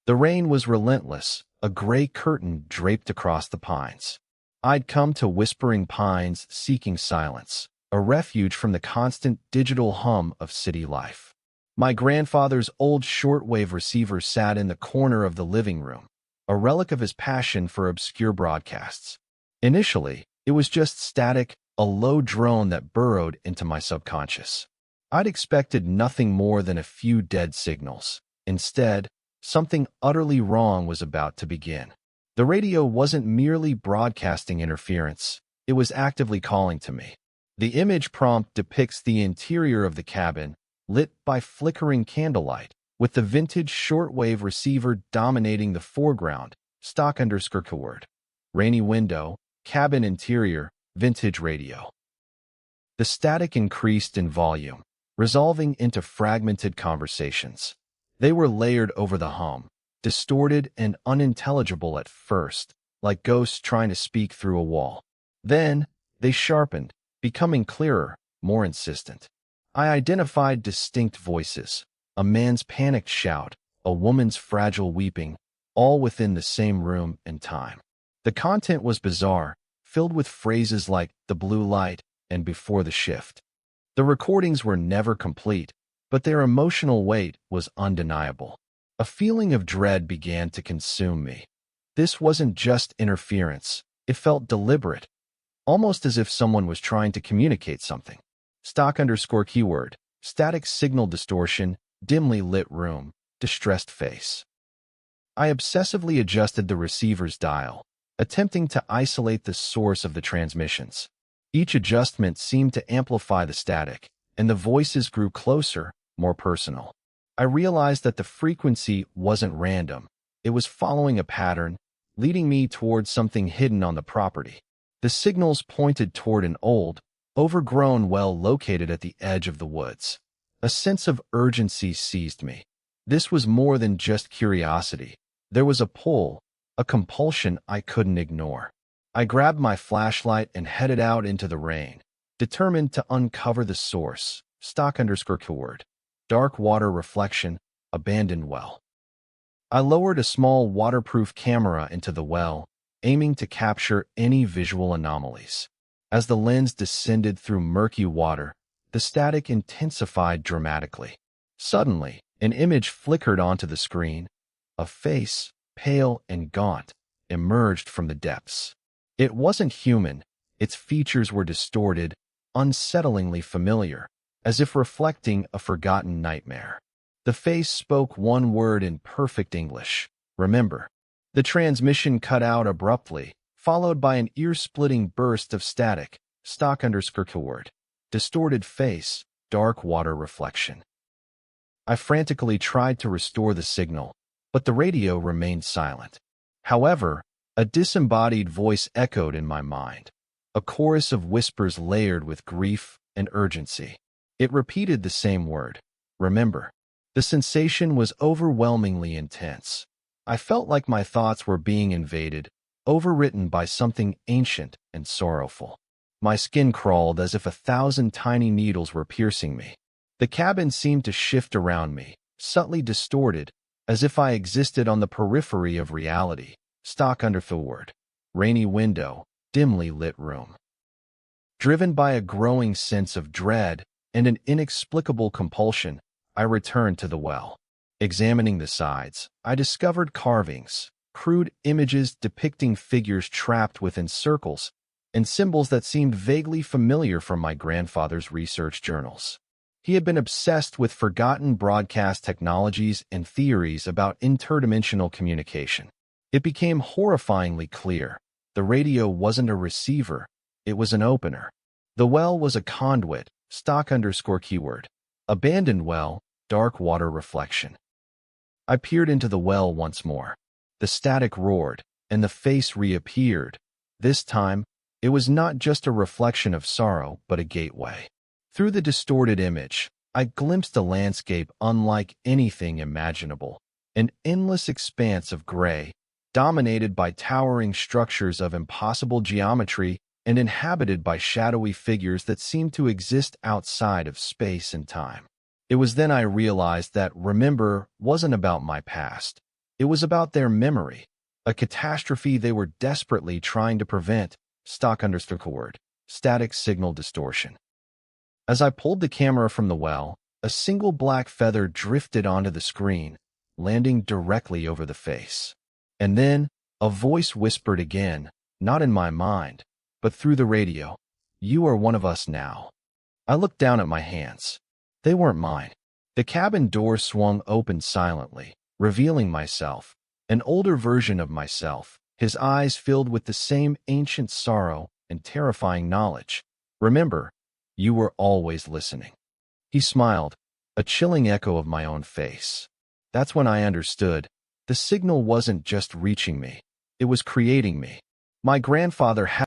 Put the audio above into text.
The rain was relentless, a gray curtain draped across the pines. I'd come to Whispering Pines seeking silence, a refuge from the constant digital hum of city life. My grandfather's old shortwave receiver sat in the corner of the living room, a relic of his passion for obscure broadcasts. Initially, it was just static, a low drone that burrowed into my subconscious. I'd expected nothing more than a few dead signals. Instead, something utterly wrong was about to begin. The radio wasn't merely broadcasting interference, it was actively calling to me. The image prompt depicts the interior of the cabin, lit by flickering candlelight, with the vintage shortwave receiver dominating the foreground, stock_keyword. Rainy window, cabin interior, vintage radio. The static increased in volume, resolving into fragmented conversations. They were layered over the hum, distorted and unintelligible at first, like ghosts trying to speak through a wall. Then, they sharpened, becoming clearer, more insistent. I identified distinct voices, a man's panicked shout, a woman's fragile weeping, all within the same room and time. The content was bizarre, filled with phrases like the blue light and before the shift. The recordings were never complete, but their emotional weight was undeniable. A feeling of dread began to consume me. This wasn't just interference, it felt deliberate, almost as if someone was trying to communicate something. Stock_keyword, static signal distortion, dimly lit room, distressed face. I obsessively adjusted the receiver's dial, attempting to isolate the source of the transmissions. Each adjustment seemed to amplify the static, and the voices grew closer, more personal. I realized that the frequency wasn't random. It was following a pattern, leading me towards something hidden on the property. The signals pointed toward an old, overgrown well located at the edge of the woods. A sense of urgency seized me. This was more than just curiosity. There was a pull, a compulsion I couldn't ignore. I grabbed my flashlight and headed out into the rain, determined to uncover the source. Stock_keyword. Dark water reflection, abandoned well. I lowered a small waterproof camera into the well, aiming to capture any visual anomalies. As the lens descended through murky water, the static intensified dramatically. Suddenly, an image flickered onto the screen. A face, pale and gaunt, emerged from the depths. It wasn't human. Its features were distorted, unsettlingly familiar, as if reflecting a forgotten nightmare. The face spoke one word in perfect English: remember. The transmission cut out abruptly, followed by an ear-splitting burst of static. Stock_keyword. Distorted face, dark water reflection. I frantically tried to restore the signal, but the radio remained silent. However, a disembodied voice echoed in my mind, a chorus of whispers layered with grief and urgency. It repeated the same word: remember. The sensation was overwhelmingly intense. I felt like my thoughts were being invaded, overwritten by something ancient and sorrowful. My skin crawled as if 1,000 tiny needles were piercing me. The cabin seemed to shift around me, subtly distorted, as if I existed on the periphery of reality. Stock_keyword. Rainy window, dimly lit room. Driven by a growing sense of dread and an inexplicable compulsion, I returned to the well. Examining the sides, I discovered carvings, crude images depicting figures trapped within circles, and symbols that seemed vaguely familiar from my grandfather's research journals. He had been obsessed with forgotten broadcast technologies and theories about interdimensional communication. It became horrifyingly clear. The radio wasn't a receiver, it was an opener. The well was a conduit. Stock_keyword. Abandoned well, dark water reflection. I peered into the well once more. The static roared, and the face reappeared. This time, it was not just a reflection of sorrow, but a gateway. Through the distorted image, I glimpsed a landscape unlike anything imaginable, an endless expanse of gray, dominated by towering structures of impossible geometry and inhabited by shadowy figures that seemed to exist outside of space and time. It was then I realized that remember wasn't about my past. It was about their memory, a catastrophe they were desperately trying to prevent. Static signal distortion. As I pulled the camera from the well, a single black feather drifted onto the screen, landing directly over the face. And then, a voice whispered again, not in my mind, but through the radio, "You are one of us now." I looked down at my hands. They weren't mine. The cabin door swung open silently, revealing myself, an older version of myself, his eyes filled with the same ancient sorrow and terrifying knowledge. "Remember, you were always listening." He smiled, a chilling echo of my own face. That's when I understood. The signal wasn't just reaching me. It was creating me. My grandfather had